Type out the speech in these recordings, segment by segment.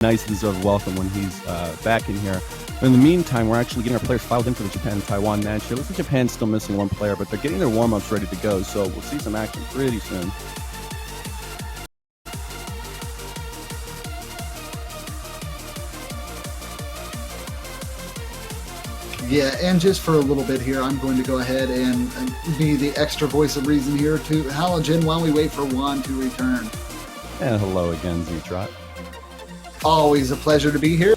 nice deserved welcome when he's back in here. In the meantime, we're actually getting our players filed in for the Japan-Taiwan match here. Looks like Japan's still missing one player, but they're getting their warm-ups ready to go, so we'll see some action pretty soon. Yeah, and just for a little bit here, I'm going to go ahead and be the extra voice of reason here to Halogen while we wait for Juan to return. And hello again, Z-Trot. Always a pleasure to be here.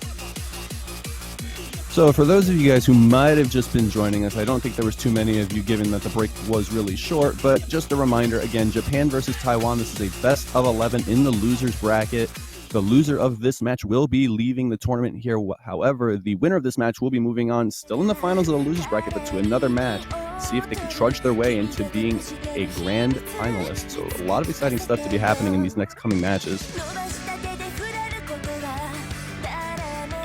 So for those of you guys who might have just been joining us, I don't think there was too many of you given that the break was really short, but just a reminder, again, Japan versus Taiwan. This is a best of 11 in the losers bracket. The loser of this match will be leaving the tournament here. However, the winner of this match will be moving on, still in the finals of the losers bracket, but to another match. See if they can trudge their way into being a grand finalist. So a lot of exciting stuff to be happening in these next coming matches.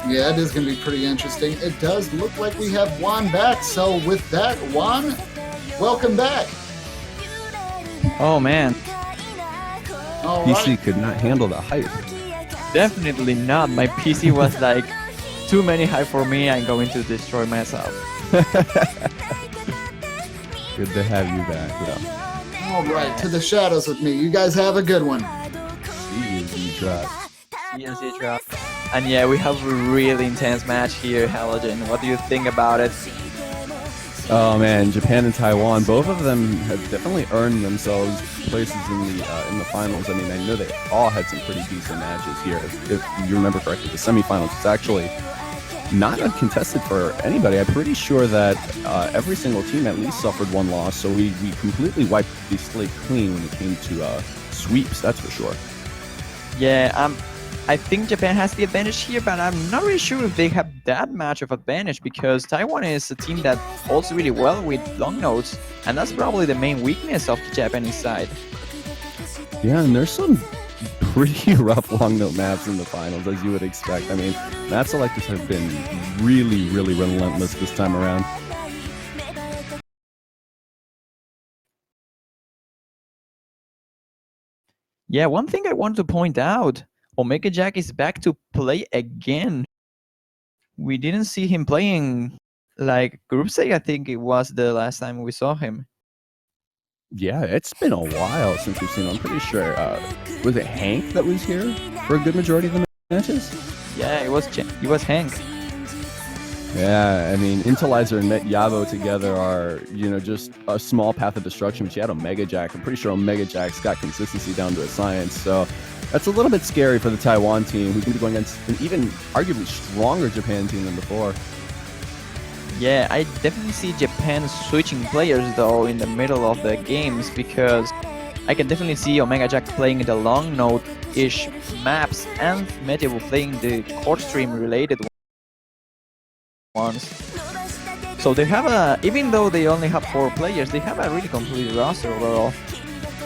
Yeah, it is going to be pretty interesting. It does look like we have Juan back. So with that, Juan, welcome back. Oh man. All PC right. could not handle the hype. Definitely not. My PC was like too many hype for me. I'm going to destroy myself. Good to have you back, yeah. All right, to the shadows with me. You guys have a good one. See you, Z-Trot. CNC drop. And yeah, we have a really intense match here, Halogen. What do you think about it? Oh man, Japan and Taiwan, both of them have definitely earned themselves places in the finals. I mean, I know they all had some pretty decent matches here. If you remember correctly, the semifinals was actually not uncontested for anybody. I'm pretty sure that every single team at least suffered one loss, so we completely wiped the slate clean when it came to sweeps, that's for sure. Yeah, I think Japan has the advantage here, but I'm not really sure if they have that much of advantage because Taiwan is a team that holds really well with long notes, and that's probably the main weakness of the Japanese side. Yeah, and there's some pretty rough long note maps in the finals, as you would expect. I mean, map selectors have been really, really relentless this time around. Yeah, one thing I want to point out, Omega Jack is back to play again. We didn't see him playing like group stage. I think it was the last time we saw him. Yeah, it's been a while since we've seen him. I'm pretty sure, was it Hank that was here for a good majority of the matches? Yeah, it was Hank. Yeah, I mean, Intelizer and Yavo together are, just a small path of destruction, but you had Omega Jack. I'm pretty sure Omega Jack's got consistency down to a science, so that's a little bit scary for the Taiwan team, who's going to be going against an even arguably stronger Japan team than before. Yeah, I definitely see Japan switching players though in the middle of the games because I can definitely see Omega Jack playing the long note-ish maps and Medieval playing the court stream related ones. So they have even though they only have 4 players, they have a really complete roster overall.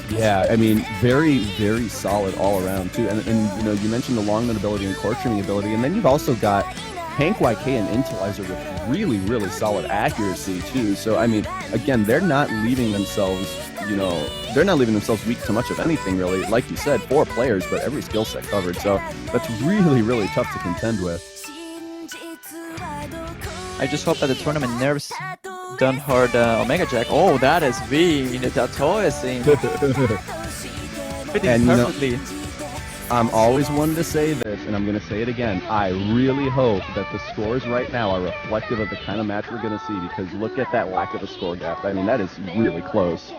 Yeah, I mean, very, very solid all around too. And you mentioned the long note ability and court streaming ability, and then you've also got Hank YK and Intelizer with really, really solid accuracy too. So I mean, again, they're not leaving themselves, weak to much of anything really. Like you said, 4 players, but every skill set covered. So that's really, really tough to contend with. I just hope that the tournament nerves don't hurt Omega Jack. Oh, that is V in the Tatoe scene. Fitting perfectly. I'm always one to say this, and I'm going to say it again. I really hope that the scores right now are reflective of the kind of match we're going to see, because look at that lack of a score gap. I mean, that is really close.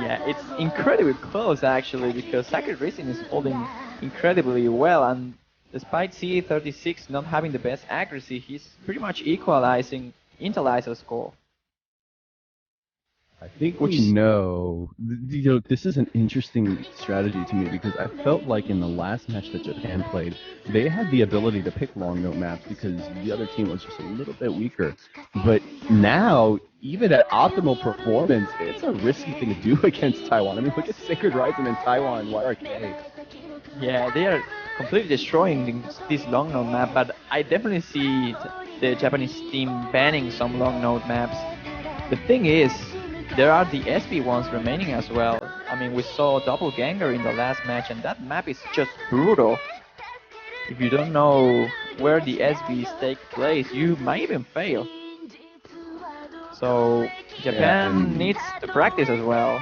Yeah, it's incredibly close actually, because Sacred Racing is holding incredibly well, and despite CA36 not having the best accuracy, he's pretty much equalizing Inteliza's score. I think this is an interesting strategy to me, because I felt like in the last match that Japan played, they had the ability to pick long note maps because the other team was just a little bit weaker. But now, even at optimal performance, it's a risky thing to do against Taiwan. I mean, look at Sacred Rising in Taiwan, YRK. Yeah, they are completely destroying this long note map, but I definitely see the Japanese team banning some long note maps. The thing is, there are the SB ones remaining as well. I mean, we saw Doppelganger in the last match, and that map is just brutal. If you don't know where the SBs take place, you might even fail. So Japan and needs to practice as well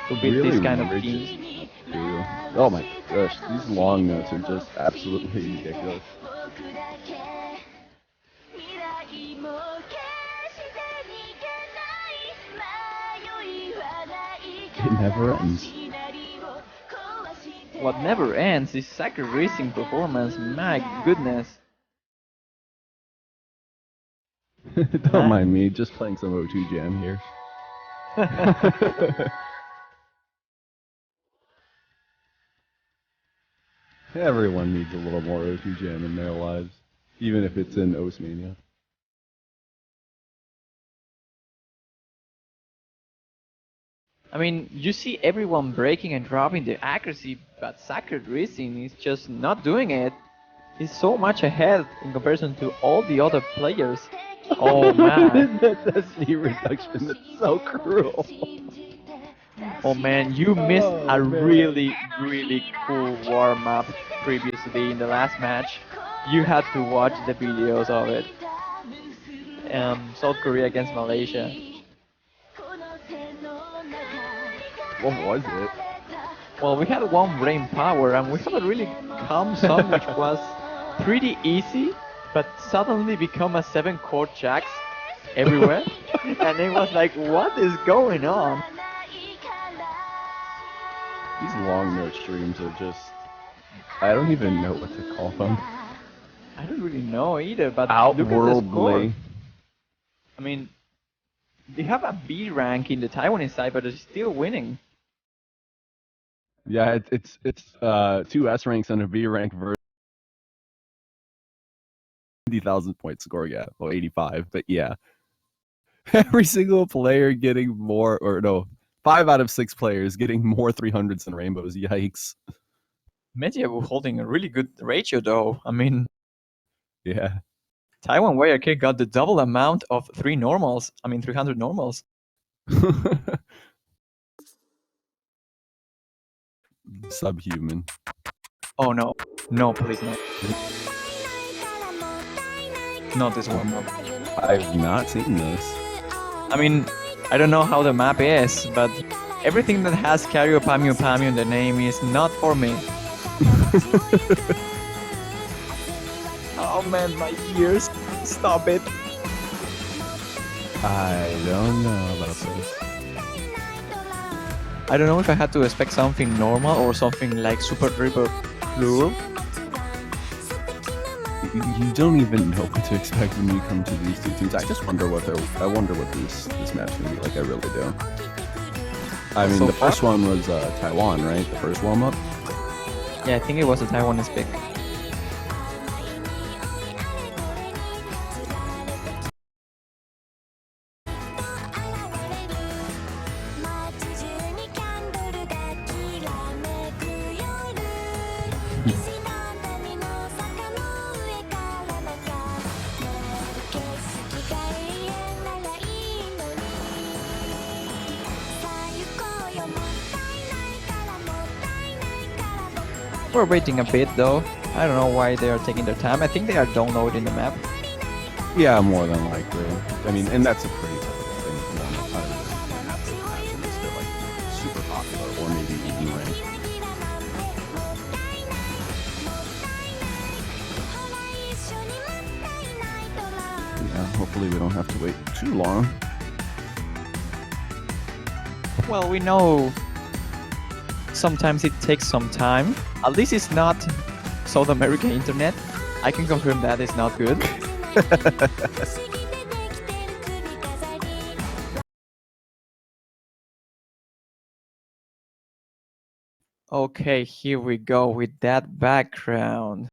to beat really these kind of rigid, teams. too. Oh my gosh, these long notes are just absolutely ridiculous. It never ends. What never ends is Sacred Racing performance, my goodness. Don't mind me, just playing some O2 Jam here. Everyone needs a little more O2 Jam in their lives, even if it's in Mania. I mean, you see everyone breaking and dropping the accuracy, but Sacred Racing is just not doing it. He's so much ahead in comparison to all the other players. Oh man. That SC reduction is so cruel. Oh man, you missed a really cool warm-up previously in the last match. You had to watch the videos of it. South Korea against Malaysia. What was it? Well, we had one brain power and we have a really calm song which was pretty easy, but suddenly become a 7-chord jacks everywhere. And it was like, what is going on? These long note streams are just... I don't even know what to call them. I don't really know either, but look at the score. Outworldly. I mean, they have a B rank in the Taiwanese side, but they're still winning. Yeah, it's 2 S ranks and a B rank versus 90,000 point score gap. Well, 85, but yeah. Every single player getting more, or no, 5 out of 6 players getting more 300s than rainbows. Yikes. Medieval holding a really good ratio though. I mean, yeah. Taiwan Warrior Kid got the double amount of 300 normals. Subhuman. Oh no. No, please no. Not this warm up. I've not seen this. I mean, I don't know how the map is, but everything that has Karyo Pamyu Pamyu in the name is not for me. Oh man, my ears. Stop it. I don't know about this. I don't know if I had to expect something normal or something like super duper plural. You don't even know what to expect when you come to these two teams. I just wonder what this match gonna be like. I really do. I mean, So the first one was Taiwan, right? The first warm up. Yeah, I think it was a Taiwanese pick. We're waiting a bit though. I don't know why they are taking their time. I think they are downloading the map. Yeah, more than likely. I mean, and that's a pretty typical thing. I don't really have to imagine unless they're like super popular or maybe even ranked. Yeah, hopefully we don't have to wait too long. Well, we know sometimes it takes some time. At least it's not South America internet. I can confirm that it's not good. Okay, here we go with that background.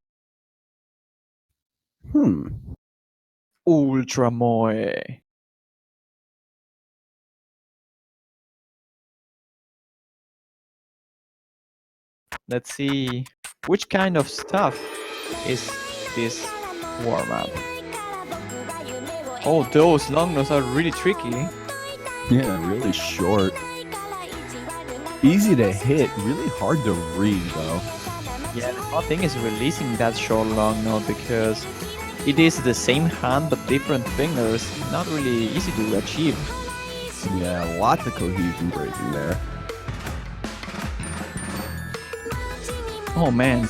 Ultra Moe. Let's see which kind of stuff is this warm-up. Oh, those long notes are really tricky. Yeah, really short. Easy to hit, really hard to read though. Yeah, the whole thing is releasing that short long note because it is the same hand but different fingers. Not really easy to achieve. Yeah, lots of cohesion breaking there. Oh man.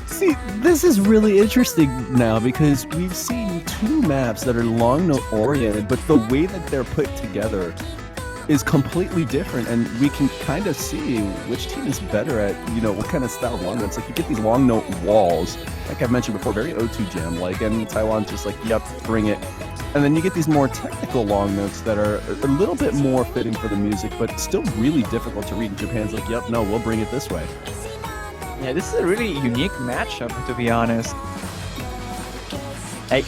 See, this is really interesting now because we've seen two maps that are long note oriented, but the way that they're put together is completely different, and we can kind of see which team is better at, what kind of style of long notes. Like, you get these long note walls, like I've mentioned before, very O2 Jam like, and Taiwan's just like, yep, bring it. And then you get these more technical long notes that are a little bit more fitting for the music, but still really difficult to read. And Japan's like, yep, no, we'll bring it this way. Yeah, this is a really unique matchup, to be honest.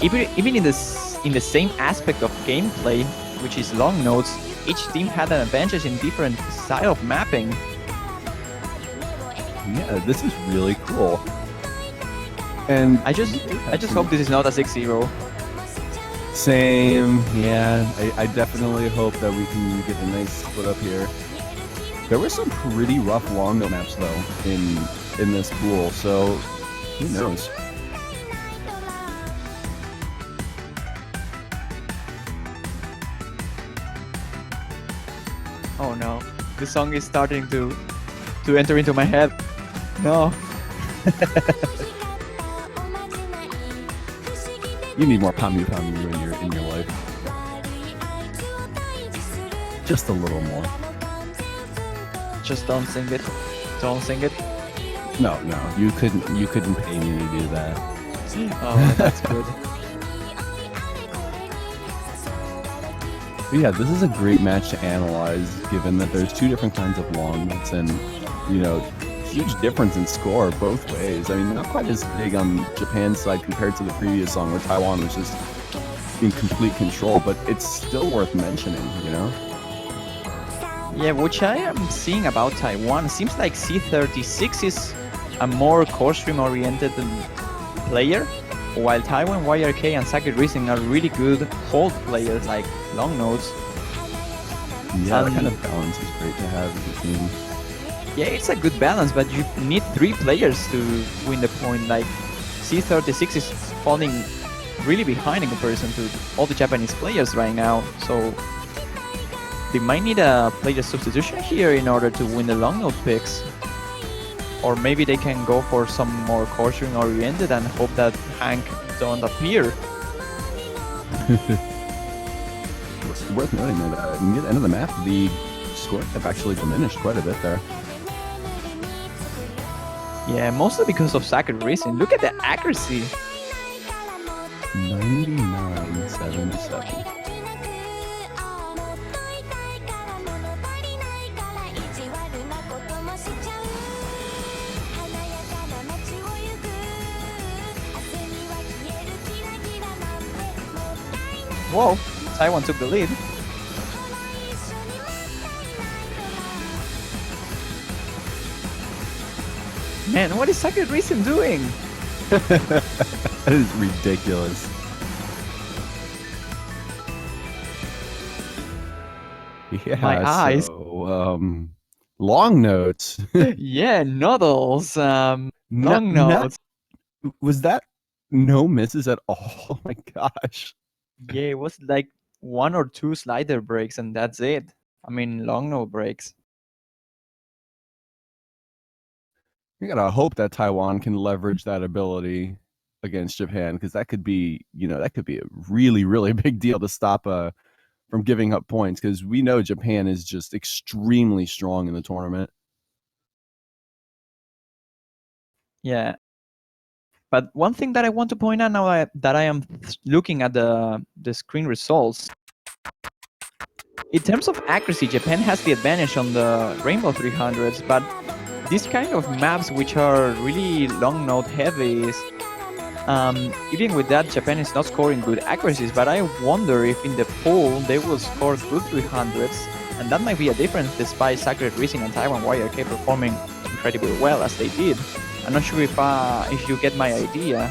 Even in the same aspect of gameplay, which is long notes, each team had an advantage in different style of mapping. Yeah, this is really cool. And I just hope this is not a 6-0. Same, yeah. I definitely hope that we can get a nice split up here. There were some pretty rough long note maps though in this pool, so who knows? Oh no, the song is starting to enter into my head. No. You need more Pamu Pamu in your life. Just a little more. Just don't sing it. Don't sing it. No, you couldn't pay me to do that. Oh, that's good. But yeah, this is a great match to analyze, given that there's two different kinds of long notes and, huge difference in score both ways. I mean, not quite as big on Japan's side compared to the previous song where Taiwan was just in complete control, but it's still worth mentioning, Yeah, which I am seeing about Taiwan, seems like C36 is a more core stream oriented player, while Taiwan YRK and Sake Racing are really good hold players like long notes. Yeah, that kind of balance is great to have as a team. Yeah, it's a good balance, but you need 3 players to win the point. Like, C36 is falling really behind in comparison to all the Japanese players right now, so they might need a player substitution here in order to win the long note picks. Or maybe they can go for some more core string oriented and hope that Hank don't appear. It's worth noting that near the end of the map, the scores have actually diminished quite a bit there. Yeah, mostly because of Sake Racing. Look at the accuracy. 99.77. Whoa, Taiwan took the lead. Man, what is Sake Racing doing? That is ridiculous. Yeah, My eyes. So, long notes. Yeah, noodles. Long notes. Was that no misses at all? Oh my gosh. Yeah, it was like 1 or 2 slider breaks and that's it. I mean, long note breaks. You gotta hope that Taiwan can leverage that ability against Japan, because that could be, that could be a really, really big deal to stop from giving up points, because we know Japan is just extremely strong in the tournament. Yeah. But one thing that I want to point out now that I am looking at the screen results, in terms of accuracy, Japan has the advantage on the Rainbow 300s, but these kind of maps which are really long note heavy, even with that, Japan is not scoring good accuracies, but I wonder if in the pool they will score good 300s, and that might be a difference despite Sacred Racing and Taiwan YRK performing incredibly well as they did. I'm not sure if you get my idea.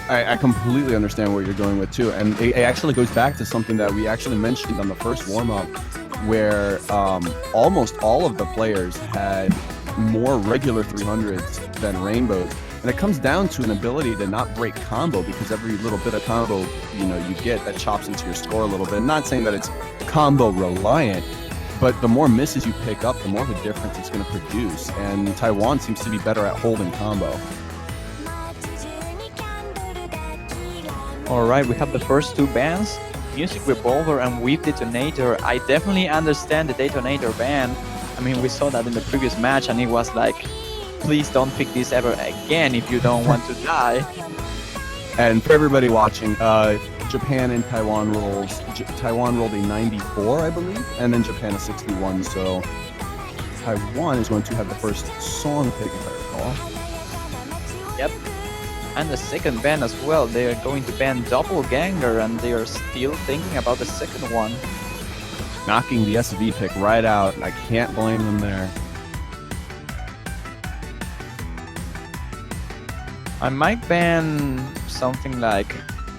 I completely understand where you're going with too, and it actually goes back to something that we actually mentioned on the first warm-up, where almost all of the players had more regular 300s than rainbows. And it comes down to an ability to not break combo, because every little bit of combo, you get that chops into your score a little bit. I'm not saying that it's combo reliant, but the more misses you pick up, the more of a difference it's going to produce. And Taiwan seems to be better at holding combo. Alright, we have the first two bans, Music Revolver and Weave Detonator. I definitely understand the Detonator ban. I mean, we saw that in the previous match and it was like, please don't pick this ever again if you don't want to die. And for everybody watching, Japan and Taiwan rolls. Taiwan rolled a 94, I believe, and then Japan a 61. So Taiwan is going to have the first song pick, if I recall. Yep. And the second ban as well. They are going to ban Doppelganger, and they are still thinking about the second one. Knocking the SV pick right out. I can't blame them there. I might ban something like,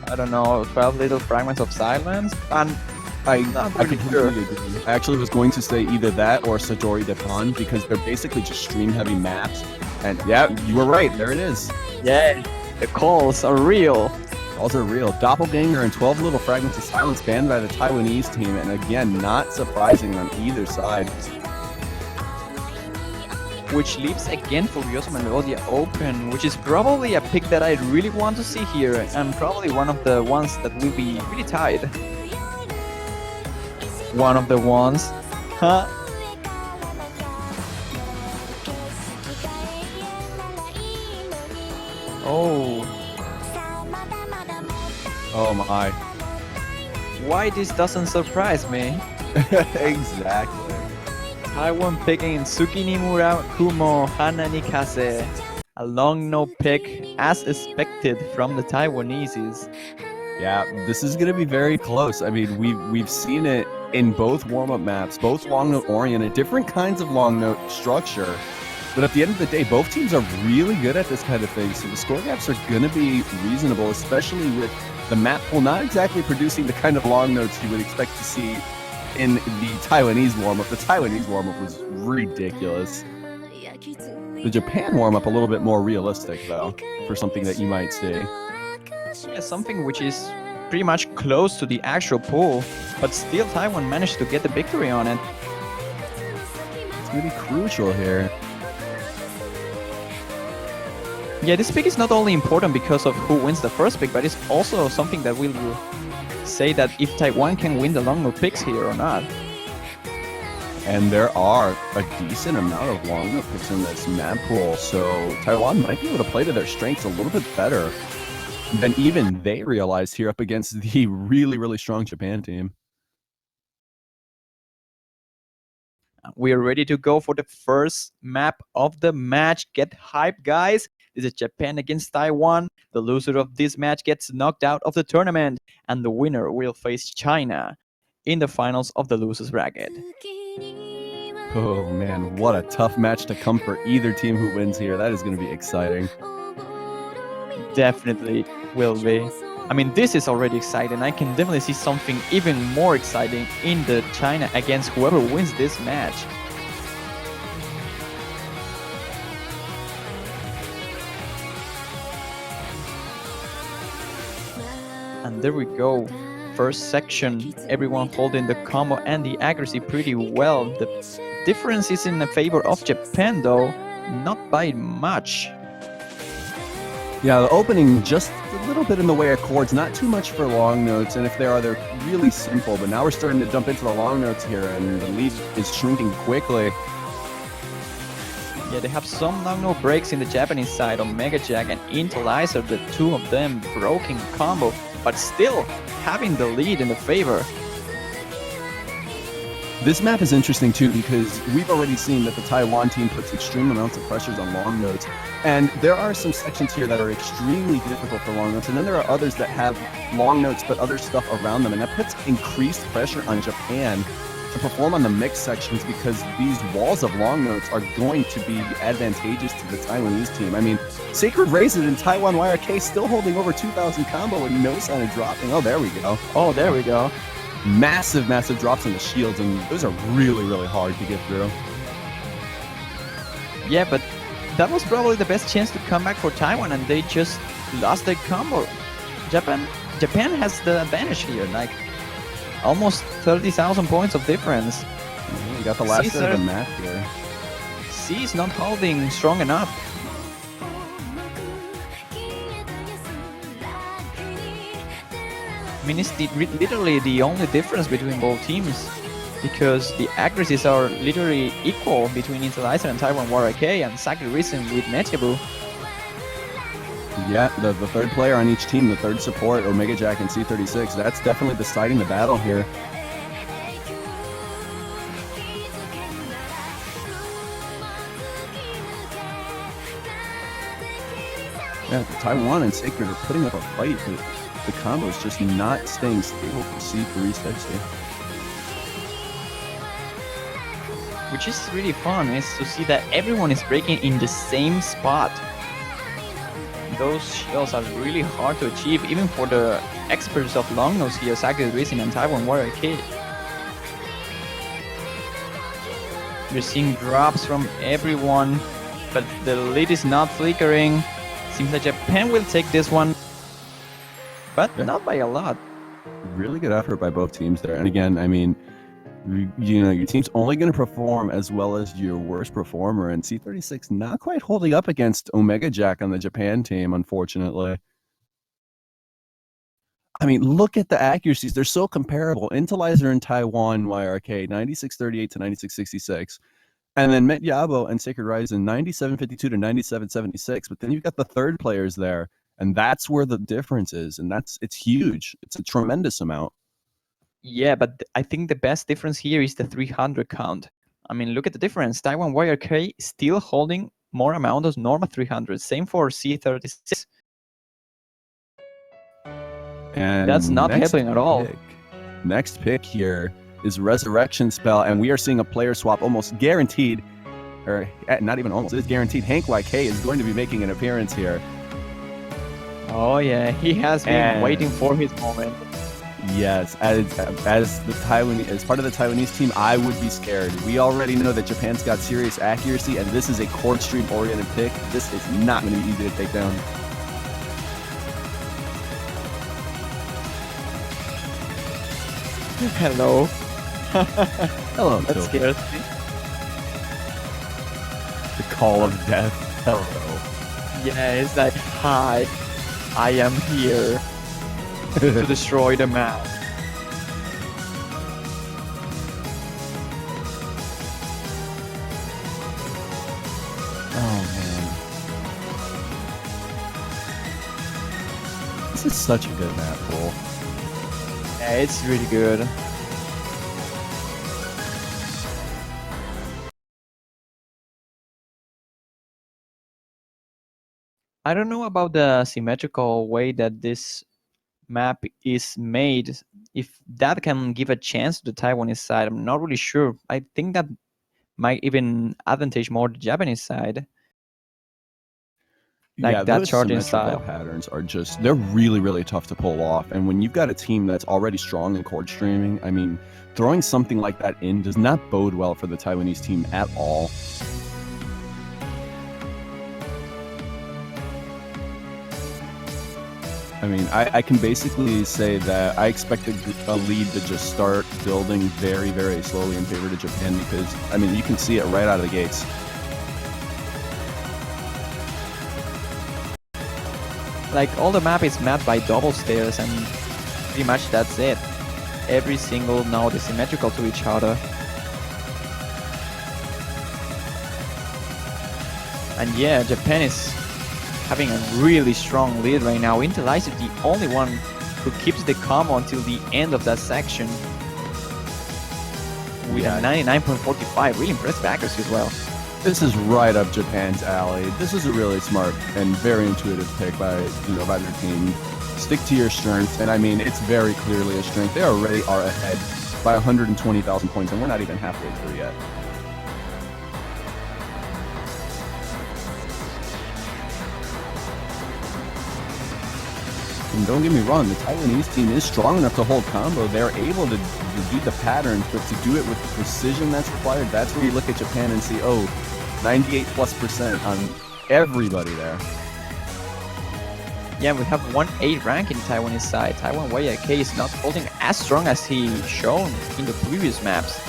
I don't know, 12 Little Fragments of Silence. And I not really completely agree. I actually was going to say either that or Sadori Depan, because they're basically just stream heavy maps. And yeah, you were right. There it is. Yeah, the calls are real. Calls are real. Doppelganger and 12 Little Fragments of Silence banned by the Taiwanese team. And again, not surprising on either side. Which leaves again Furiosa Melodia open, which is probably a pick that I really want to see here, and probably one of the ones that will be really tied. One of the ones. Huh? Oh. Oh my. Why this doesn't surprise me? Exactly. Taiwan picking Suki Nimura, Kumo, Hana Nikase. A long no pick as expected from the Taiwaneses. Yeah, this is going to be very close. I mean, we've seen it in both warm-up maps, both long note oriented, different kinds of long note structure. But at the end of the day, both teams are really good at this kind of thing. So the score gaps are going to be reasonable, especially with the map pool not exactly producing the kind of long notes you would expect to see in the Taiwanese warm-up. The Taiwanese warm-up was ridiculous. The Japan warm-up a little bit more realistic, though, for something that you might see. Yeah, something which is pretty much close to the actual pool, but still Taiwan managed to get the victory on it. It's going to be crucial here. Yeah, this pick is not only important because of who wins the first pick, but it's also something that will say that if Taiwan can win the long note picks here or not. And there are a decent amount of long note picks in this map pool, so Taiwan might be able to play to their strengths a little bit better than even they realized here up against the really, really strong Japan team. We are ready to go for the first map of the match. Get hyped, guys. This is Japan against Taiwan. The loser of this match gets knocked out of the tournament, and the winner will face China in the finals of the losers bracket. Oh man, what a tough match to come for either team who wins here. That is going to be exciting. Definitely will be. I mean, this is already exciting. I can definitely see something even more exciting in the China against whoever wins this match. And there we go. First section, everyone holding the combo and the accuracy pretty well. The difference is in the favor of Japan though, not by much. Yeah, the opening just a little bit in the way of chords, not too much for long notes, and if there are, they're really simple. But now we're starting to jump into the long notes here, and the lead is shrinking quickly. Yeah, they have some long note breaks in the Japanese side on Mega Jack and Intelizer, the two of them broken combo, but still having the lead in the favor. This map is interesting too because we've already seen that the Taiwan team puts extreme amounts of pressures on long notes, and there are some sections here that are extremely difficult for long notes, and then there are others that have long notes but other stuff around them, and that puts increased pressure on Japan to perform on the mixed sections because these walls of long notes are going to be advantageous to the Taiwanese team. I mean, Sacred Razor and Taiwan YRK still holding over 2,000 combo and no sign of dropping. Oh, there we go. Oh, there we go. Massive, massive drops in the shields, and those are really, really hard to get through. Yeah, but that was probably the best chance to come back for Taiwan, and they just lost the combo. Japan has the advantage here, like almost 30,000 points of difference. Yeah, we got the last bit of the map here. C is not holding strong enough. I mean, it's literally the only difference between both teams, because the accuracies are literally equal between Intellizer and Taiwan Warrior K and Sacred Reason with Metiabu. Yeah, the third player on each team, the third support, Omega Jack and C36, that's definitely deciding the battle here. Yeah, Taiwan and Sacred are putting up a fight, but the combo is just not staying stable for C360. Which is really fun, is to see that everyone is breaking in the same spot. Those shields are really hard to achieve, even for the experts of long nose here, Sacred Reason and Taiwan Warrior Kid. You're seeing drops from everyone, but the lead is not flickering. Seems like Japan will take this one, but not by a lot. Really good effort by both teams there. And again, I mean, you know, your team's only going to perform as well as your worst performer, and C36 not quite holding up against Omega Jack on the Japan team, unfortunately. I mean, look at the accuracies. They're so comparable. Intellizer and Taiwan YRK, 9638 to 9666. And then Metiabu and Sacred Rising, 9752 to 9776. But then you've got the third players there, and that's where the difference is. And it's huge. It's a tremendous amount. Yeah, but I think the best difference here is the 300 count. I mean, look at the difference. Taiwan Warrior K still holding more amount of Norma 300. Same for C36. And that's not helping at all. Next pick here is Resurrection Spell, and we are seeing a player swap almost guaranteed, or not even almost, it is guaranteed. Hank YK is going to be making an appearance here. Oh yeah, he has been waiting for his moment. Yes, as part of the Taiwanese team, I would be scared. We already know that Japan's got serious accuracy, and this is a chord stream oriented pick. This is not going to be easy to take down. Hello. Hello. That scares me. The call of death. Hello. Yeah, it's like, hi, I am here to destroy the map. Oh man. This is such a good map pool. Yeah, it's really good. I don't know about the symmetrical way that this map is made. If that can give a chance to the Taiwanese side, I'm not really sure. I think that might even advantage more the Japanese side. Like yeah, that those charging symmetrical style patterns are just, they're really, really tough to pull off. And when you've got a team that's already strong in chord streaming, I mean, throwing something like that in does not bode well for the Taiwanese team at all. I mean, I can basically say that I expect a lead to just start building very, very slowly in favor of Japan because, I mean, you can see it right out of the gates. like all the map is mapped by double stairs, and pretty much that's it. Every single node is symmetrical to each other. And yeah, Japan is having a really strong lead right now. Intellizer is the only one who keeps the combo until the end of that section. With a 99.45, really impressive accuracy as well. This is right up Japan's alley. This is a really smart and very intuitive pick by by their team. Stick to your strengths, and I mean it's very clearly a strength. They already are ahead by 120,000 points, and we're not even halfway through yet. And don't get me wrong, the Taiwanese team is strong enough to hold combo. They're able to do the patterns, but to do it with the precision that's required, that's where you look at Japan and see, oh, 98+% everybody there. Yeah, we have 1-8 rank in Taiwanese side. Taiwan YRK is not holding as strong as he shown in the previous maps.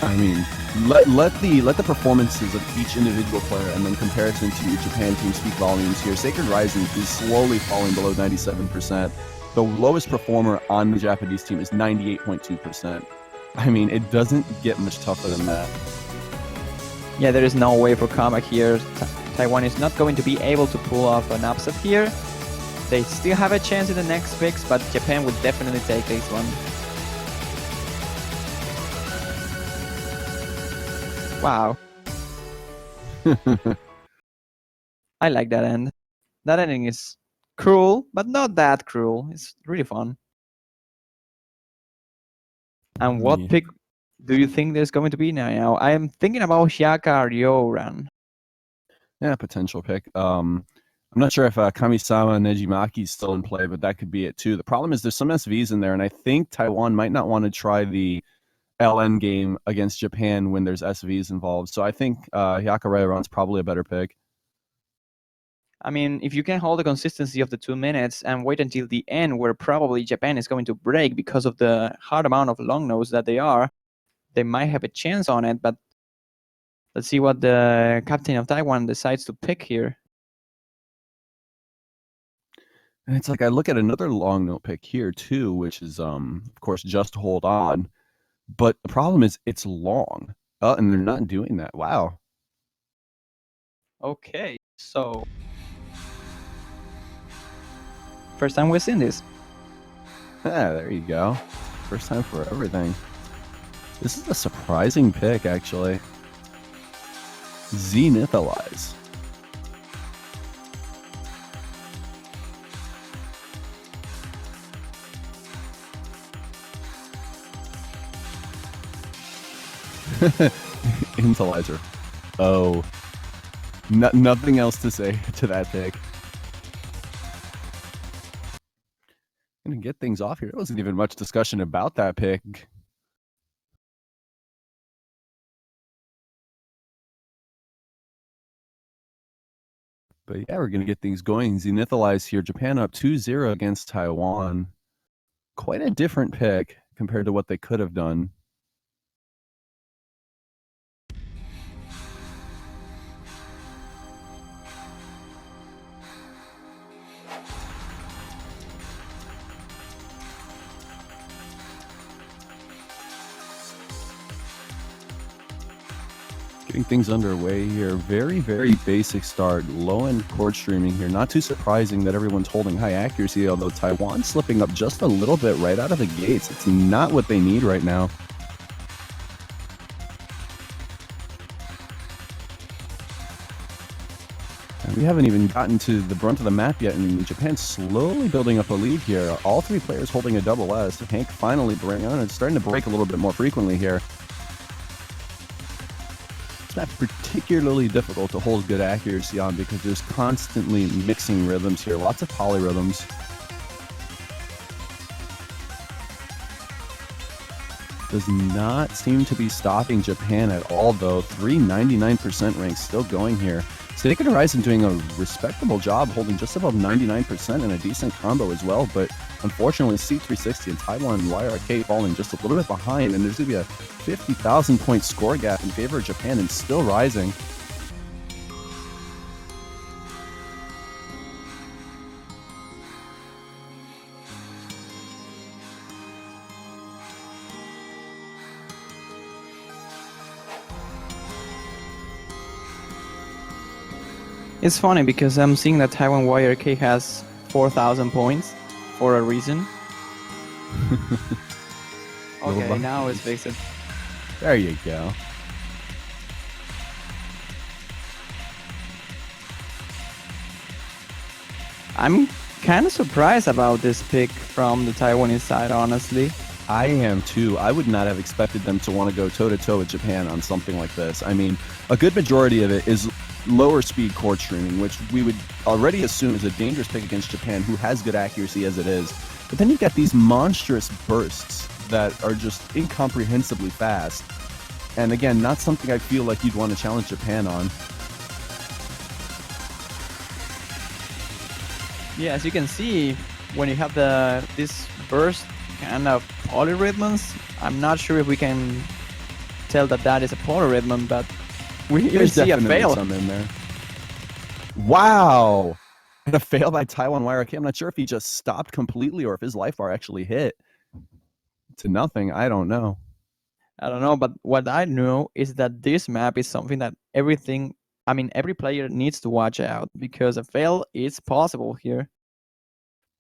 I mean, let the performances of each individual player and then comparison to Japan team speak volumes here. Sacred Rising is slowly falling below 97%. The lowest performer on the Japanese team is 98.2%. I mean, it doesn't get much tougher than that. Yeah, there is no way for comeback here. Taiwan is not going to be able to pull off an upset here. They still have a chance in the next picks, but Japan would definitely take this one. Wow. I like that end. That ending is cruel, but not that cruel. It's really fun. And what Yeah. pick do you think there's going to be now? I am thinking about Hyaka or Yoran. Yeah, potential pick. I'm not sure if Kamisama Nejimaki is still in play, but that could be it too. The problem is there's some SVs in there, and I think Taiwan might not want to try the LN game against Japan when there's SVs involved. So I think Hyaka Yoran's probably a better pick. I mean, if you can hold the consistency of the 2 minutes and wait until the end, where probably Japan is going to break because of the hard amount of long nose that they are, they might have a chance on it. But let's see what the captain of Taiwan decides to pick here. And it's like I look at another long note pick here too, which is of course Just Hold On. But the problem is it's long. And they're not doing that. Wow. Okay, so first time we've seen this. Yeah, there you go. First time for everything. This is a surprising pick, actually. Zenithalize. Intelizer. Oh. Nothing else to say to that pick. Gonna get things off here. There wasn't even much discussion about that pick. But yeah, we're gonna get things going. Zenithalize here. Japan up 2-0 against Taiwan. Quite a different pick compared to what they could have done. Getting things underway here. Very, very basic start. Low-end chord streaming here. Not too surprising that everyone's holding high accuracy, although Taiwan's slipping up just a little bit right out of the gates. It's not what they need right now. And we haven't even gotten to the brunt of the map yet, and Japan's slowly building up a lead here. All three players holding a double S. Hank finally it's starting to break a little bit more frequently here. It's not particularly difficult to hold good accuracy on because there's constantly mixing rhythms here, lots of polyrhythms. Does not seem to be stopping Japan at all, though. 399% ranks still going here. Sacred Horizon doing a respectable job, holding just above 99% and a decent combo as well, but unfortunately C360 and Taiwan YRK falling just a little bit behind, and there's going to be a 50,000 point score gap in favor of Japan and still rising. It's funny because I'm seeing that Taiwan YRK has 4,000 points for a reason. Okay, now it's fixed. There you go. I'm kind of surprised about this pick from the Taiwanese side, honestly. I am too. I would not have expected them to want to go toe-to-toe with Japan on something like this. I mean, a good majority of it is lower speed chord streaming, which we would already assume is a dangerous pick against Japan, who has good accuracy as it is. But then you've got these monstrous bursts that are just incomprehensibly fast. And again, not something I feel like you'd want to challenge Japan on. Yeah, as you can see, when you have this burst kind of polyrhythms, I'm not sure if we can tell that is a polyrhythm, but we even There's see a definitely fail. some in there. Wow. And a fail by Taiwan YRK. I'm not sure if he just stopped completely or if his life bar actually hit to nothing. I don't know. I don't know, but what I know is that this map is something that every player needs to watch out, because a fail is possible here.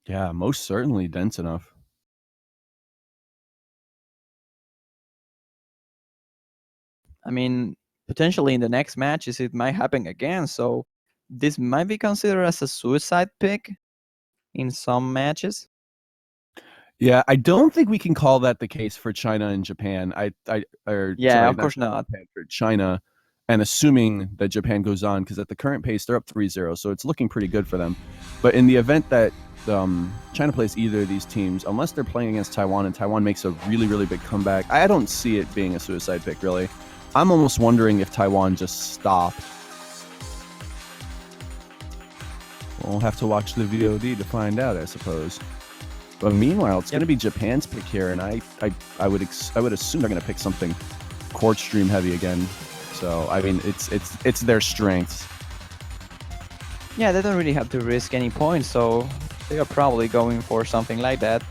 Yeah, most certainly dense enough. I mean, potentially in the next matches it might happen again, so this might be considered as a suicide pick in some matches. Yeah, I don't think we can call that the case for China and Japan. Yeah, of course not. Japan, for China, and assuming that Japan goes on, because at the current pace they're up 3-0, so it's looking pretty good for them. But in the event that China plays either of these teams, unless they're playing against Taiwan and Taiwan makes a really, really big comeback, I don't see it being a suicide pick, really. I'm almost wondering if Taiwan just stopped. We'll have to watch the VOD to find out, I suppose. But meanwhile, it's going to be Japan's pick here, and I would assume they're going to pick something court stream heavy again. So I mean, it's their strengths. Yeah, they don't really have to risk any points, so they are probably going for something like that.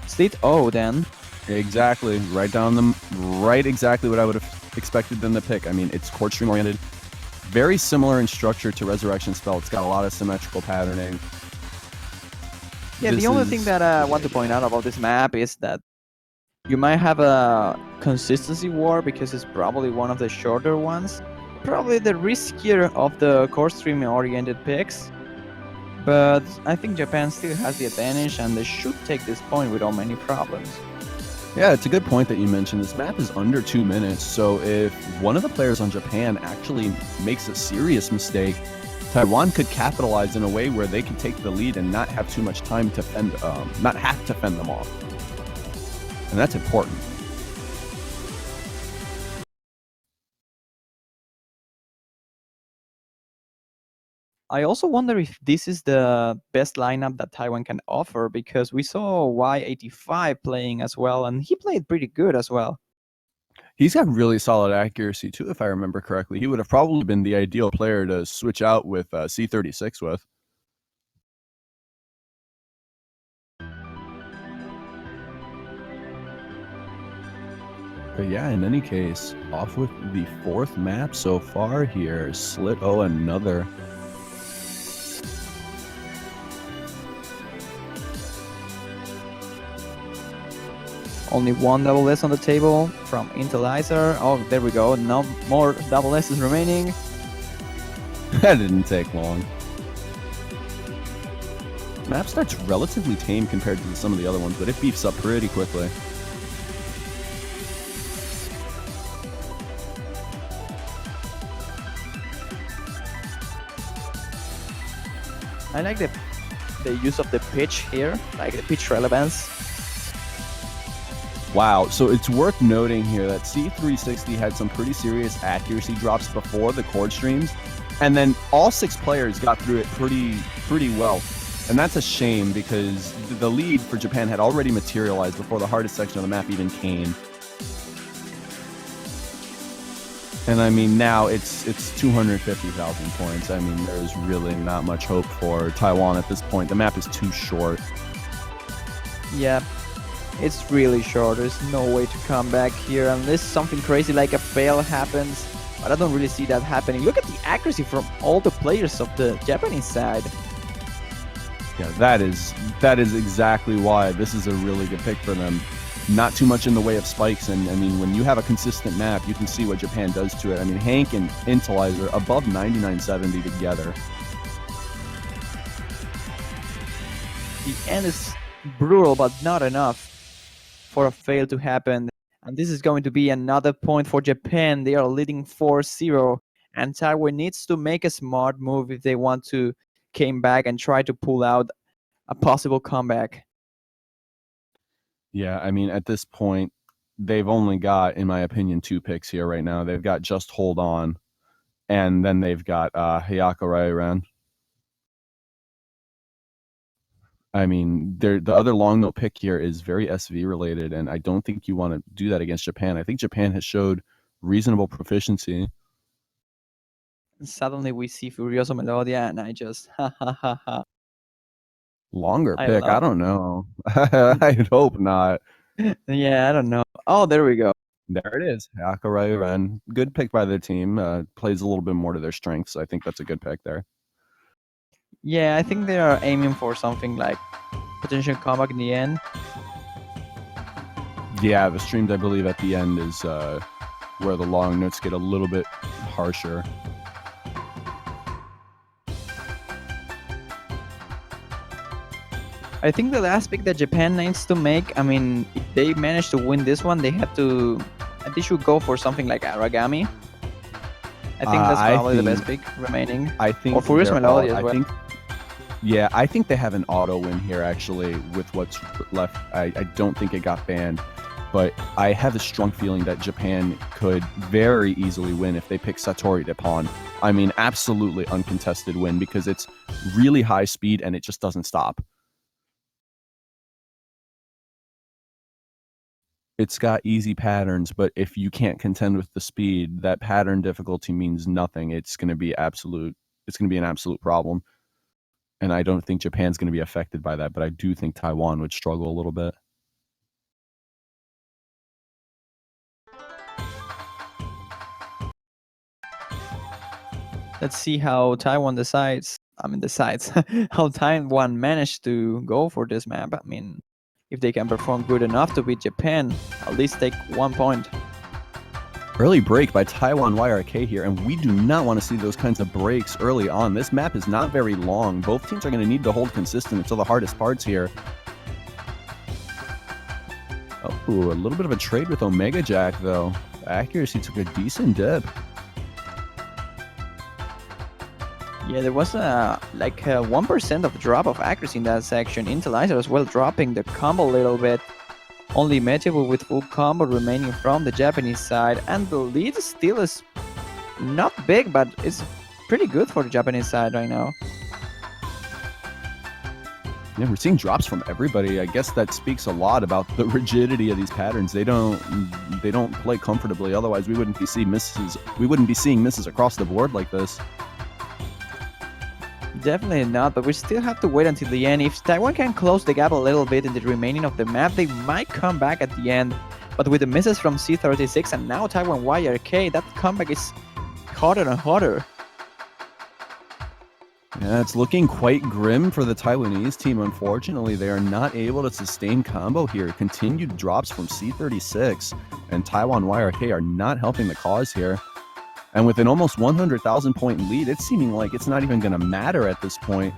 Slit O then. Exactly, right exactly what I would have expected them to pick. I mean, it's court stream oriented, very similar in structure to Resurrection Spell. It's got a lot of symmetrical patterning. Yeah, the only thing that I want to point out about this map is that you might have a consistency war, because it's probably one of the shorter ones. Probably the riskier of the court stream oriented picks. But I think Japan still has the advantage, and they should take this point without many problems. Yeah, it's a good point that you mentioned. This map is under 2 minutes, so if one of the players on Japan actually makes a serious mistake, Taiwan could capitalize in a way where they can take the lead and not have too much time to not have to fend them off. And that's important. I also wonder if this is the best lineup that Taiwan can offer, because we saw Y85 playing as well, and he played pretty good as well. He's got really solid accuracy too, if I remember correctly. He would have probably been the ideal player to switch out with C36 with. But yeah, in any case, off with the 4th map so far here. Slit O, another. Only one double S on the table from Intelizer. Oh, there we go. No more double S's remaining. That didn't take long. Map starts relatively tame compared to some of the other ones, but it beefs up pretty quickly. I like the use of the pitch here, like the pitch relevance. Wow, so it's worth noting here that C360 had some pretty serious accuracy drops before the chord streams, and then all 6 players got through it pretty well. And that's a shame, because the lead for Japan had already materialized before the hardest section of the map even came. And I mean, now it's 250,000 points. I mean, there's really not much hope for Taiwan at this point. The map is too short. Yeah, it's really short. There's no way to come back here unless something crazy like a fail happens. But I don't really see that happening. Look at the accuracy from all the players of the Japanese side. Yeah, that is exactly why this is a really good pick for them. Not too much in the way of spikes, and I mean, when you have a consistent map, you can see what Japan does to it. I mean, Hank and Intelizer above 99.70 together. The end is brutal, but not enough for a fail to happen. And this is going to be another point for Japan. They are leading 4-0, and Taiwan needs to make a smart move if they want to come back and try to pull out a possible comeback. Yeah, I mean, at this point, they've only got, in my opinion, 2 picks here right now. They've got Just Hold On, and then they've got Hayaka Rairan. I mean, the other long note pick here is very SV related, and I don't think you want to do that against Japan. I think Japan has showed reasonable proficiency. Suddenly we see Furioso Melodia, and I just ha ha ha ha. Longer I pick, I love don't know. I'd hope not. Yeah, I don't know. Oh, there we go. There it is. Hayaka Rairan. Good pick by the team. Plays a little bit more to their strengths. I think that's a good pick there. Yeah, I think they are aiming for something like potential comeback in the end. Yeah, the streamed, I believe, at the end is where the long notes get a little bit harsher. I think the last pick that Japan needs to make, I mean, if they manage to win this one, they should go for something like Aragami. I think that's probably the best pick remaining. I think Or Furious Melody as well. I think they have an auto win here, actually, with what's left. I don't think it got banned, but I have a strong feeling that Japan could very easily win if they pick Satori to pawn. I mean, absolutely uncontested win, because it's really high speed and it just doesn't stop. It's got easy patterns, but if you can't contend with the speed, that pattern difficulty means nothing. It's going to be an absolute problem. And I don't think Japan's going to be affected by that, but I do think Taiwan would struggle a little bit. Let's see how Taiwan decides. How Taiwan managed to go for this map. I mean, if they can perform good enough to beat Japan, at least take 1 point. Early break by Taiwan YRK here, and we do not want to see those kinds of breaks early on. This map is not very long. Both teams are going to need to hold consistent until the hardest parts here. Oh, a little bit of a trade with Omega Jack, though. Accuracy took a decent dip. Yeah, there was a 1% of drop of accuracy in that section. Intelizer as well dropping the combo a little bit. Only Meteor with full combo remaining from the Japanese side, and the lead still is not big, but it's pretty good for the Japanese side right now. Yeah, we're seeing drops from everybody. I guess that speaks a lot about the rigidity of these patterns. They don't play comfortably. Otherwise, we wouldn't be seeing misses. We wouldn't be seeing misses across the board like this. Definitely not, but we still have to wait until the end. If Taiwan can close the gap a little bit in the remaining of the map, they might come back at the end. But with the misses from C36 and now Taiwan YRK, that comeback is harder and harder. Yeah, it's looking quite grim for the Taiwanese team. Unfortunately, they are not able to sustain combo here. Continued drops from C36 and Taiwan YRK are not helping the cause here. And with an almost 100,000 point lead, it's seeming like it's not even going to matter at this point.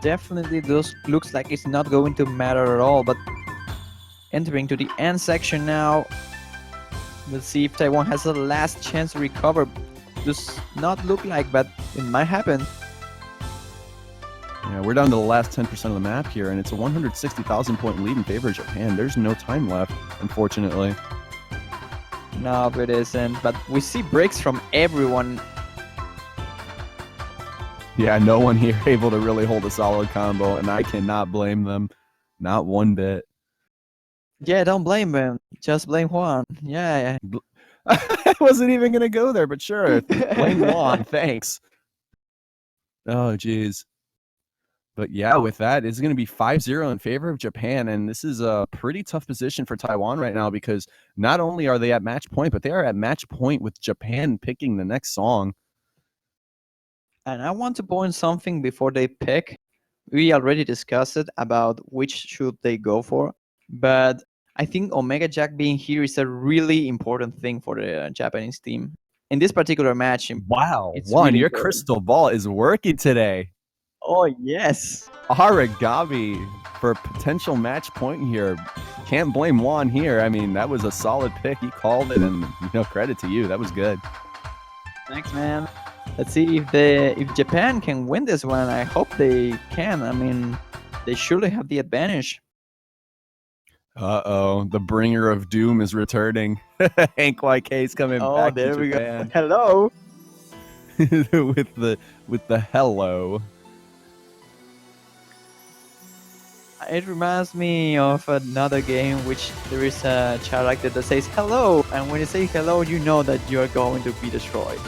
Definitely looks like it's not going to matter at all, but entering to the end section now. Let's see if Taiwan has a last chance to recover. Does not look like, but it might happen. Yeah, we're down to the last 10% of the map here, and it's a 160,000 point lead in favor of Japan. There's no time left, unfortunately. No, it isn't, but we see breaks from everyone. Yeah, no one here able to really hold a solid combo, and I cannot blame them. Not one bit. Yeah, don't blame them. Just blame Juan. Yeah. I wasn't even going to go there, but sure. Blame Juan, thanks. Oh, geez. But yeah, with that, it's going to be 5-0 in favor of Japan, and this is a pretty tough position for Taiwan right now, because not only are they at match point, but they are at match point with Japan picking the next song. And I want to point something before they pick. We already discussed it about which should they go for, but I think Omega Jack being here is a really important thing for the Japanese team. In this particular match, Wow, Juan, really your important. crystal ball is working today. Oh, yes. Aragami for potential match point here. Can't blame Juan here. I mean, that was a solid pick. He called it, and credit to you. That was good. Thanks, man. Let's see if Japan can win this one. I hope they can. I mean, they surely have the advantage. Uh-oh, the bringer of doom is returning. Hank YK's coming Oh, back to there we go. Japan Hello. with the hello. It reminds me of another game which there is a character that says hello, and when you say hello, you know that you are going to be destroyed.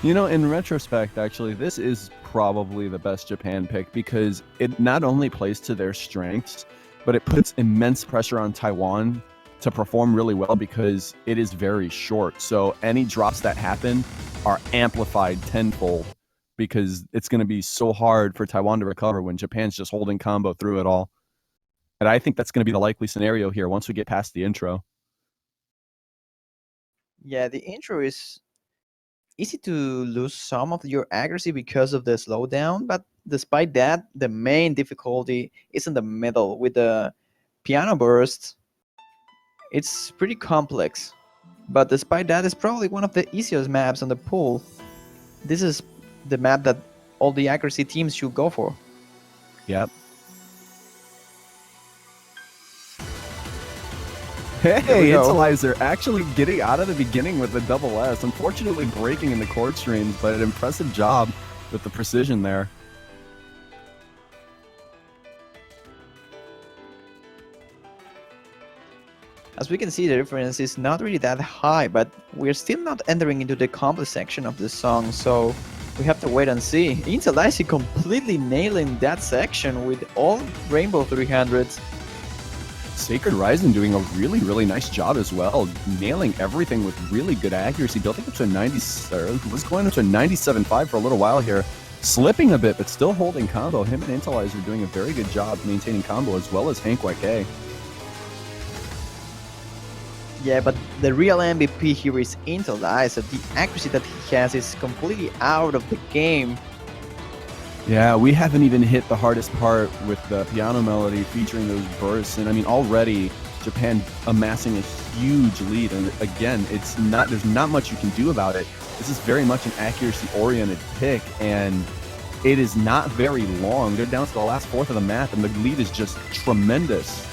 You know, in retrospect, actually, this is probably the best Japan pick because it not only plays to their strengths, but it puts immense pressure on Taiwan to perform really well because it is very short. So any drops that happen are amplified tenfold because it's going to be so hard for Taiwan to recover when Japan's just holding combo through it all. And I think that's going to be the likely scenario here once we get past the intro. Yeah, the intro is easy to lose some of your accuracy because of the slowdown, but despite that, the main difficulty is in the middle with the piano burst. It's pretty complex, but despite that, it's probably one of the easiest maps on the pool. This is the map that all the accuracy teams should go for. Yep. There Hey, we go. Italizer actually getting out of the beginning with the double S. Unfortunately breaking in the chord streams, but an impressive job with the precision there. As we can see, the difference is not really that high, but we're still not entering into the complex section of the song, so we have to wait and see. Italizer completely nailing that section with all Rainbow 300s. Sacred Rising doing a really, really nice job as well, nailing everything with really good accuracy, building up to a 90, was going up to a 97.5 for a little while here, slipping a bit, but still holding combo. Him and Intelizer doing a very good job maintaining combo, as well as Hank YK. Yeah, but the real MVP here is Intelizer. The accuracy that he has is completely out of the game. Yeah, we haven't even hit the hardest part with the piano melody featuring those bursts, and I mean already Japan amassing a huge lead, and again, there's not much you can do about it. This is very much an accuracy-oriented pick, and it is not very long. They're down to the last fourth of the map, and the lead is just tremendous.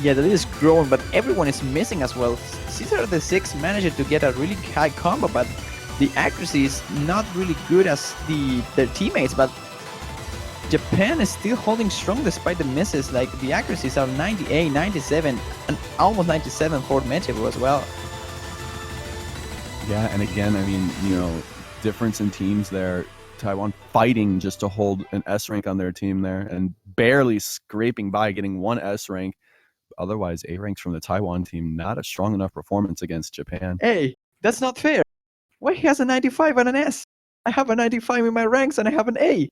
Yeah, the lead is growing, but everyone is missing as well. Caesar the 6 managed to get a really high combo, but the accuracy is not really good as their teammates, but Japan is still holding strong despite the misses. Like, the accuracies are 98, 97, and almost 97 for Meteor as well. Yeah, and again, I mean, you know, difference in teams there. Taiwan fighting just to hold an S rank on their team there and barely scraping by getting one S rank. Otherwise, A ranks from the Taiwan team, not a strong enough performance against Japan. Hey, that's not fair. Why he has a 95 and an S? I have a 95 in my ranks and I have an A.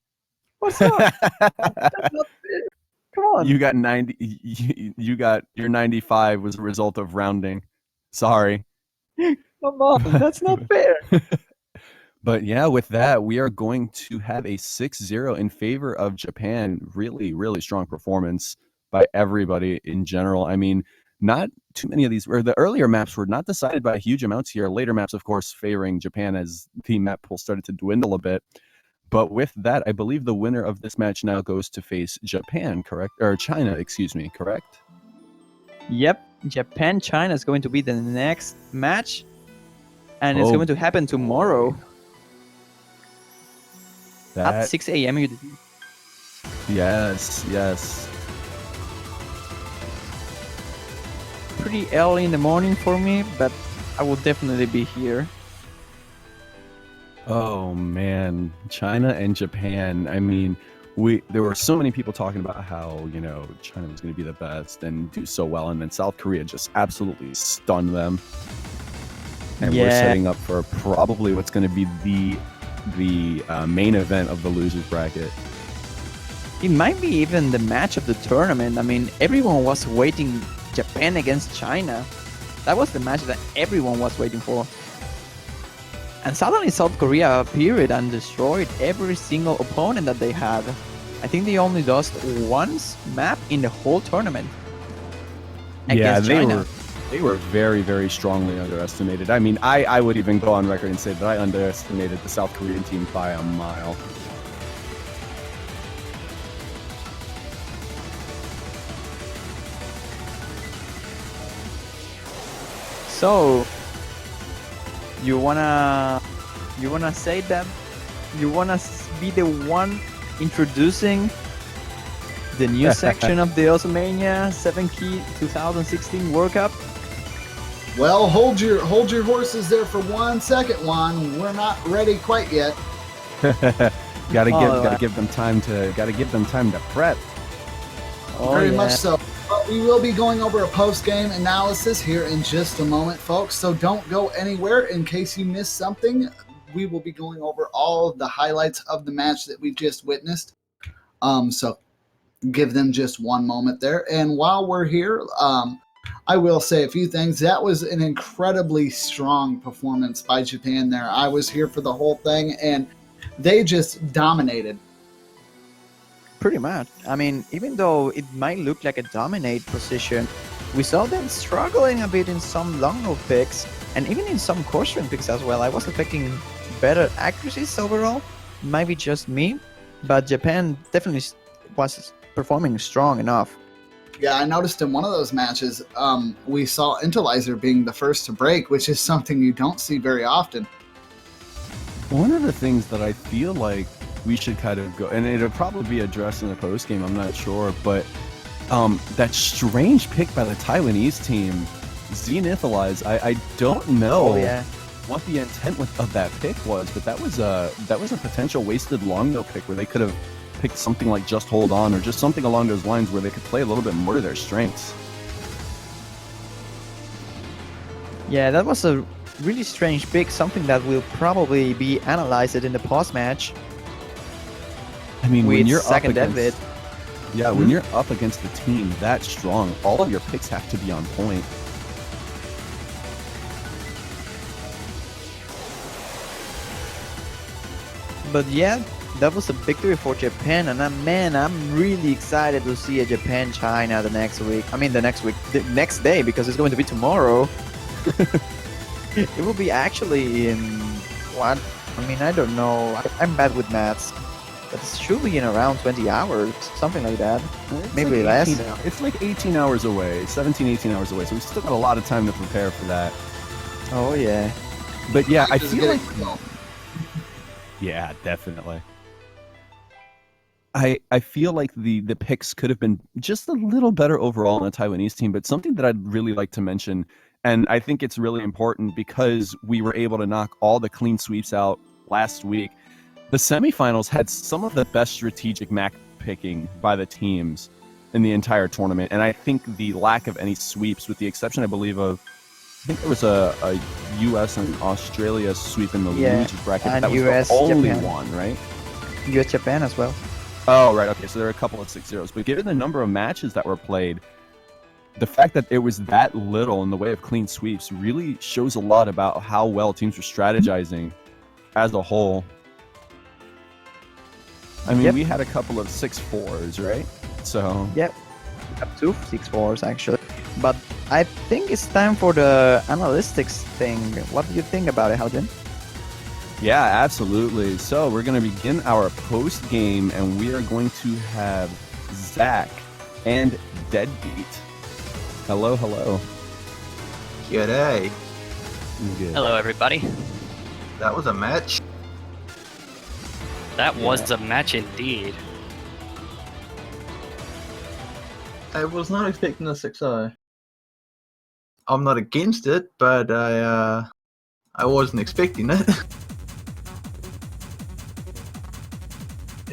What's up? That's not fair. Come on. You got 90. You got your 95 was a result of rounding. Sorry. Come on, that's not fair. But yeah, with that, we are going to have a 6-0 in favor of Japan. Really, really strong performance by everybody in general. I mean, not too many of these, or the earlier maps were not decided by huge amounts here. Later maps, of course, favoring Japan as the map pool started to dwindle a bit. But with that, I believe the winner of this match now goes to face Japan, correct? Or China, excuse me, correct? Yep, Japan-China is going to be the next match, and it's going to happen tomorrow at 6 a.m. UTC. Yes, yes. Pretty early in the morning for me, but I will definitely be here. Oh man, China and Japan. I mean, there were so many people talking about how, you know, China was going to be the best and do so well, and then South Korea just absolutely stunned them. And we're setting up for probably what's going to be the main event of the losers bracket. It might be even the match of the tournament. I mean, everyone was waiting Japan against China. That was the match that everyone was waiting for. And suddenly South Korea appeared and destroyed every single opponent that they had. I think they only lost one map in the whole tournament against China. They were very, very strongly underestimated. I mean, I would even go on record and say that I underestimated the South Korean team by a mile. So, you wanna say that you wanna be the one introducing the new section of the Mania 7 Key 2016 World Cup? Well, hold your horses there for 1 second, Juan. We're not ready quite yet. gotta give them time to prep. Very much so. But we will be going over a post-game analysis here in just a moment, folks. So don't go anywhere in case you missed something. We will be going over all of the highlights of the match that we just witnessed. So give them just one moment there. And while we're here, I will say a few things. That was an incredibly strong performance by Japan there. I was here for the whole thing, and they just dominated. Pretty much. I mean, even though it might look like a dominate position, we saw them struggling a bit in some long note picks, and even in some course run picks as well. I was expecting better accuracies overall. Might be just me, but Japan definitely was performing strong enough. Yeah, I noticed in one of those matches, we saw Interlizer being the first to break, which is something you don't see very often. One of the things that I feel like we should kind of go, and it'll probably be addressed in the post game, I'm not sure, but that strange pick by the Taiwanese team, Zenithalize, I don't know what the intent of that pick was, but that was a potential wasted long no pick where they could have picked something like Just Hold On or just something along those lines where they could play a little bit more to their strengths. Yeah, that was a really strange pick, something that will probably be analyzed in the post-match. I mean, when you're second up against, David. Yeah, when you're up against a team that strong, all of your picks have to be on point. But yeah, that was a victory for Japan, and I'm really excited to see a Japan-China the next day, because it's going to be tomorrow. It will be actually in what? I mean, I don't know. I'm bad with maths, but it should be in around 20 hours, something like that. Maybe like less. It's like 18 hours away, 17, 18 hours away, so we've still got a lot of time to prepare for that. Oh yeah. But yeah, I Just feel get like... Yeah, definitely. I feel like the picks could have been just a little better overall on the Taiwanese team, but something that I'd really like to mention, and I think it's really important because we were able to knock all the clean sweeps out last week. The semifinals had some of the best strategic map picking by the teams in the entire tournament, and I think the lack of any sweeps, with the exception, I believe, of I think there was a U.S. and Australia sweep in the losers bracket. And that was US, the only Japan. one, right? US Japan as well. Oh, right. Okay, so there are a couple of 6-0s. But given the number of matches that were played, the fact that it was that little in the way of clean sweeps really shows a lot about how well teams were strategizing as a whole. I mean, we had a couple of 6-4s, right? So... Yep. Up to 6-4s, actually. But I think it's time for the analytics thing. What do you think about it, Haljan? Yeah, absolutely. So we're going to begin our post game, and we are going to have Zach and Deadbeat. Hello, hello. G'day. Good. Hello, everybody. That was a match. That was a match indeed. I was not expecting a 6-0. I'm not against it, but I wasn't expecting it.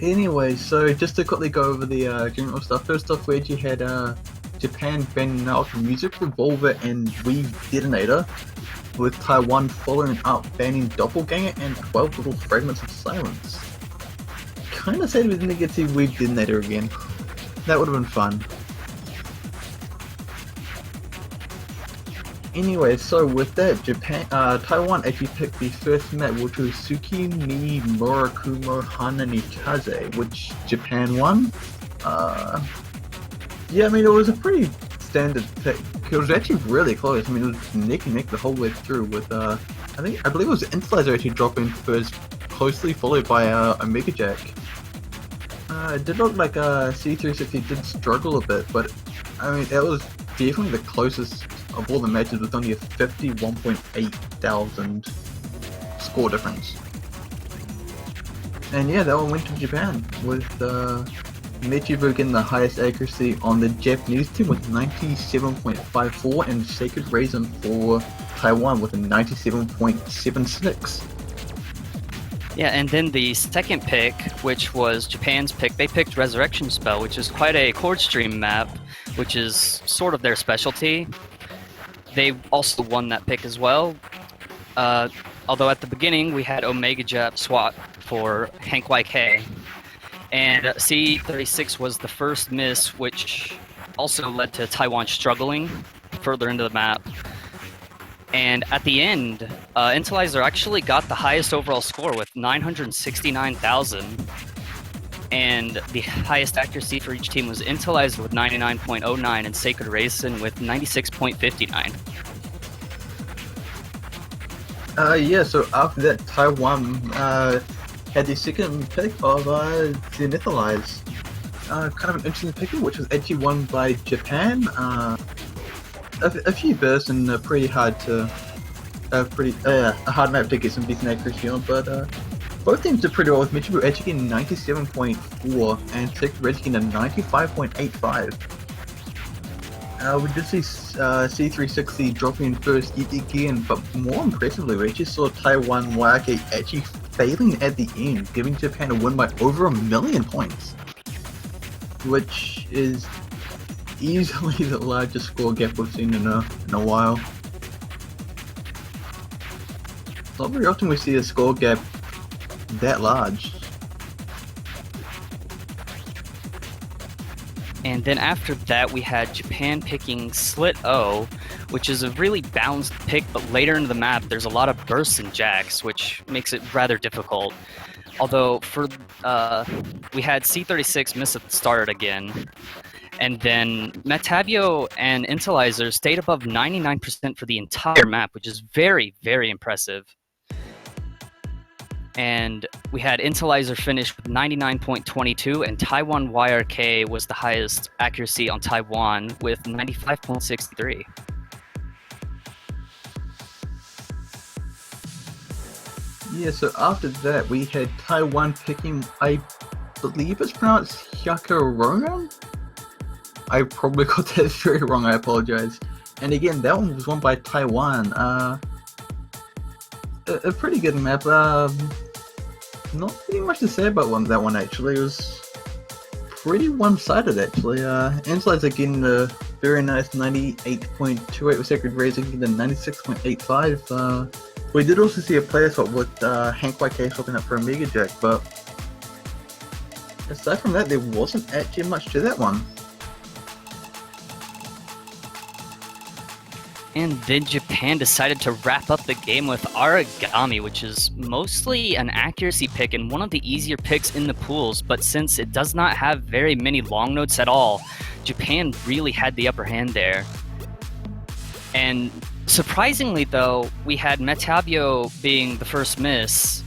Anyway, so just to quickly go over the general stuff. First off, Reggie had Japan banning out Music Revolver and Weave Detonator, with Taiwan following up banning Doppelganger and 12 Little Fragments of Silence. Kinda sad we didn't get to see Weave Detonator again. That would have been fun. Anyway, so with that, Taiwan actually picked the first map, which was Suki ni Murakumo Hana ni Kaze, which Japan won. Yeah, I mean, it was a pretty standard pick. It was actually really close. I mean, it was neck and neck the whole way through with, I believe it was Interlizer actually dropping first, closely followed by Omega Jack. It did look like C360 did struggle a bit, but I mean, that was definitely the closest of all the matches with only a 51.8 thousand score difference. And yeah, that one went to Japan with Michibu getting the highest accuracy on the Japanese team with 97.54 and Sacred Raisin for Taiwan with a 97.76. Yeah, and then the second pick, which was Japan's pick, they picked Resurrection Spell, which is quite a chord stream map, which is sort of their specialty. They also won that pick as well. Although at the beginning we had Omega Jet swap for Hank YK. And C36 was the first miss, which also led to Taiwan struggling further into the map. And at the end, Intellizer actually got the highest overall score with 969,000. And the highest accuracy for each team was Intellizer with 99.09 and Sacred Raisin with 96.59. Yeah, so after that, Taiwan had the second pick of Zenithalize. Kind of an interesting pick, which was actually won by Japan. A few bursts and a hard map to get some decent accuracy on, but both teams did pretty well with Michibu actually getting 97.4 and Sacred Raisin getting a 95.85. We did see C360 dropping in first yet again, but more impressively, we actually saw Taiwan YK actually failing at the end, giving Japan a win by over 1 million points, which is easily the largest score gap we've seen in a while. Not very often we see a score gap that large. And then after that, we had Japan picking Slit O, which is a really balanced pick, but later in the map, there's a lot of bursts and jacks, which makes it rather difficult. Although for we had C36 miss at the start again, and then Metavio and Intellizer stayed above 99% for the entire map, which is very, very impressive. And we had Intellizer finish with 99.22, and Taiwan YRK was the highest accuracy on Taiwan with 95.63. Yeah, so after that we had Taiwan picking, I believe it's pronounced Hyakuronan? I probably got that very wrong, I apologize. And again, that one was won by Taiwan. A pretty good map. Not really much to say about that one actually. It was pretty one-sided actually. Intellizer getting a very nice 98.28 with Sacred Raisin getting a 96.85. We did also see a player swap with Hank YK swapping up for Omega Jack, but aside from that, there wasn't actually much to that one. And then Japan decided to wrap up the game with Aragami, which is mostly an accuracy pick and one of the easier picks in the pools, but since it does not have very many long notes at all, Japan really had the upper hand there. And surprisingly though, we had Metavio being the first miss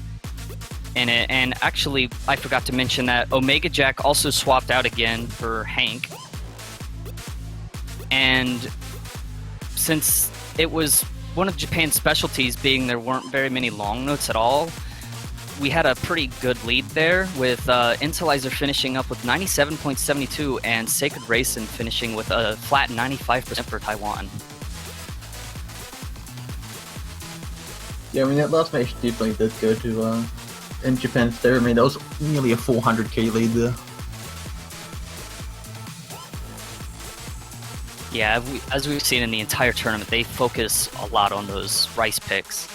in it, and actually I forgot to mention that Omega Jack also swapped out again for Hank. And since it was one of Japan's specialties being there weren't very many long notes at all, we had a pretty good lead there with Intellizer finishing up with 97.72 and Sacred Raisin finishing with a flat 95% for Taiwan. Yeah, I mean that last match definitely did go to in Japan's favor. I mean that was nearly a 400k lead there. Yeah, as we've seen in the entire tournament, they focus a lot on those rice picks.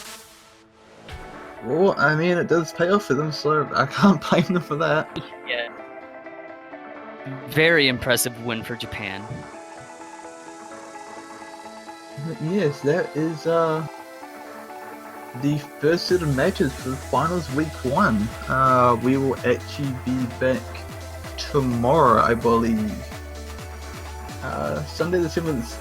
Well, I mean, it does pay off for them, so I can't blame them for that. Yeah. Very impressive win for Japan. Yes, that is the first set of matches for finals week 1. We will actually be back tomorrow, I believe. Sunday the 7th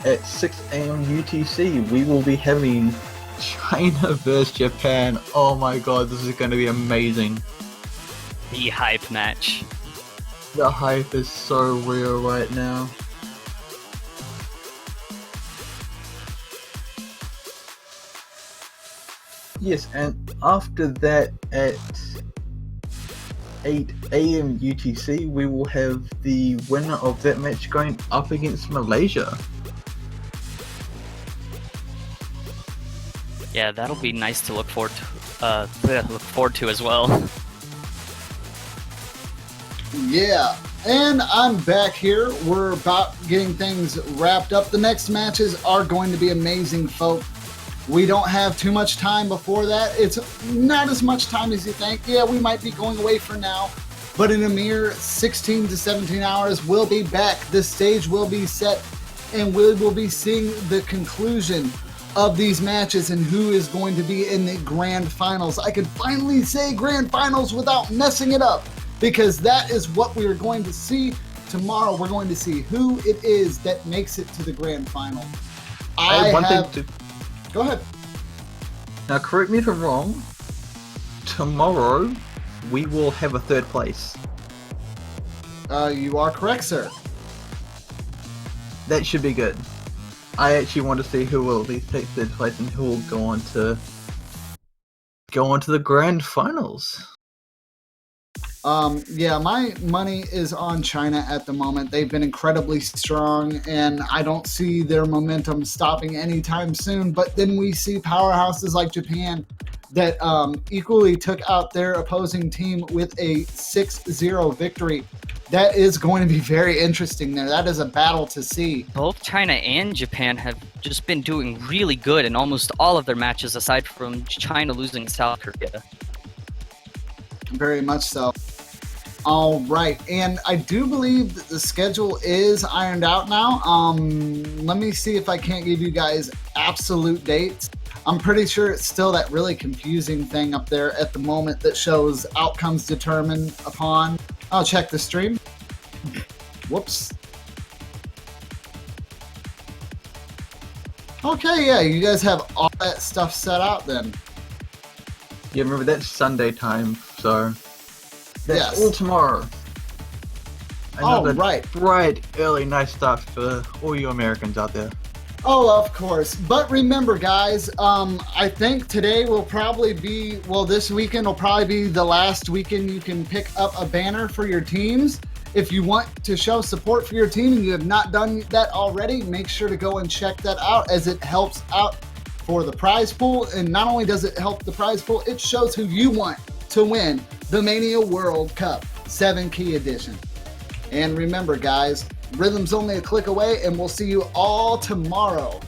at 6 AM UTC, we will be having China vs Japan. Oh my god, this is going to be amazing. The hype match. The hype is so real right now. Yes, and after that at 8 a.m. UTC, we will have the winner of that match going up against Malaysia. Yeah, that'll be nice to look forward to as well. Yeah, and I'm back here. We're about getting things wrapped up. The next matches are going to be amazing, folks. We don't have too much time before that. It's not as much time as you think. Yeah, we might be going away for now, but in a mere 16 to 17 hours, we'll be back. The stage will be set, and we will be seeing the conclusion of these matches and who is going to be in the grand finals. I can finally say grand finals without messing it up, because that is what we are going to see tomorrow. We're going to see who it is that makes it to the grand final. Go ahead. Now, correct me if I'm wrong. Tomorrow, we will have a third place. You are correct, sir. That should be good. I actually want to see who will at least take third place and who will go on to the grand finals. Yeah, my money is on China at the moment. They've been incredibly strong, and I don't see their momentum stopping anytime soon. But then we see powerhouses like Japan that equally took out their opposing team with a 6-0 victory. That is going to be very interesting there. That is a battle to see. Both China and Japan have just been doing really good in almost all of their matches, aside from China losing to South Korea. Very much so. All right, and I do believe that the schedule is ironed out now. Let me see if I can't give you guys absolute dates. I'm pretty sure it's still that really confusing thing up there at the moment that shows outcomes determined upon. I'll check the stream. Whoops. Okay, yeah, you guys have all that stuff set out then. Yeah, remember that's Sunday time, so that's Yes. all tomorrow. Another right. bright, early, nice start for all you Americans out there. Oh, of course. But remember, guys, I think today will probably be, well, this weekend will probably be the last weekend you can pick up a banner for your teams. If you want to show support for your team and you have not done that already, make sure to go and check that out, as it helps out for the prize pool. And not only does it help the prize pool, it shows who you want to win the Mania World Cup 7 Key Edition. And remember, guys, Rhythm's only a click away, and we'll see you all tomorrow.